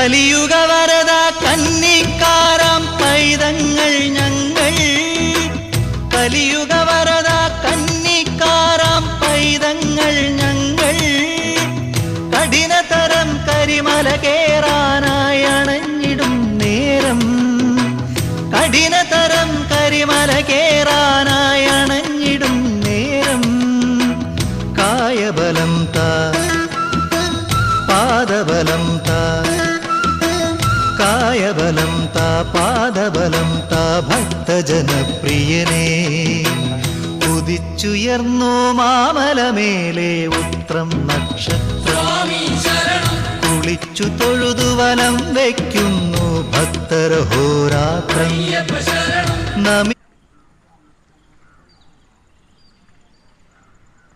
കലിയുഗ വരദ കന്നിക്കാരാം പൈതങ്ങൾ ഞങ്ങൾ, കലിയുഗ വരദ കന്നിക്കാരാം പൈതങ്ങൾ ഞങ്ങൾ, കഠിനതരം കരിമല കേറാനായി അണഞ്ഞിടും നേരം, കഠിനതരം കരിമല കേറാനായി അണഞ്ഞിടും നേരം, കായബലം താ പാദബലം താ, കായബലം താ പാദബലം താ ഭക്തജനപ്രിയനേ. ഉദിച്ചുയർന്നു മാമലമേലെ ഉത്രം നക്ഷത്രം, കുളിച്ചു തൊഴുതു വലം വയ്ക്കുന്നു ഭക്തർ ഹോരാത്രം. നമി